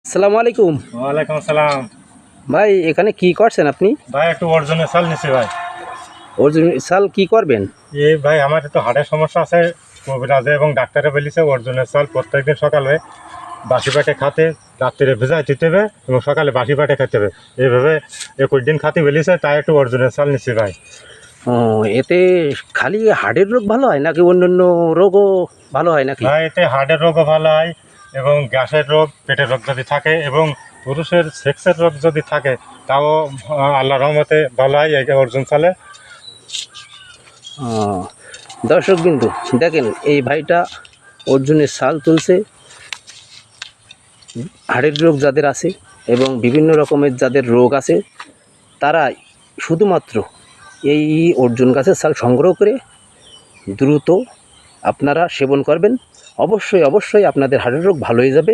আসসালামু আলাইকুম। ওয়ালাইকুম আসসালাম। ভাই এখানে কি করছেন আপনি? ভাই একটু অর্জুনের চাল নিছি ভাই। অর্জুন সাল কি করবেন? এই ভাই আমার একটু হার্টের সমস্যা আছে, কবিরাজে এবং ডাক্তারে বলেছে অর্জুনের চাল প্রত্যেকদিন সকালে বাসি পেটে খাতে, রাত্রে ভেজায় দিতে হবে এবং সকালে বাসি পেটে খেতে হবে। এইভাবে 21 দিন খাতে বলেছে, তাই একটু অর্জুনের চাল নিছি ভাই। ও, এতে খালি হার্টের রোগ ভালো হয় নাকি অন্যান্য রোগও ভালো হয় নাকি? ভাই এতে হার্টের রোগও ভালো হয় এবং গ্যাসের রোগ, পেটের রোগ যদি থাকে এবং পুরুষের সেক্সের রোগ যদি থাকে তাও আল্লাহ রহমতে ভালো হয় এই অর্জুন চালে। ও, দর্শক বিন্দু দেখেন এই ভাইটা অর্জুনের সাল তুলছে। হার্টের রোগ যাদের আছে এবং বিভিন্ন রকমের যাদের রোগ আছে তারা শুধুমাত্র এই অর্জুন গাছের সাল সংগ্রহ করে দ্রুত আপনারা সেবন করবেন। অবশ্যই অবশ্যই আপনাদের হার্টের রোগ ভালো হয়ে যাবে।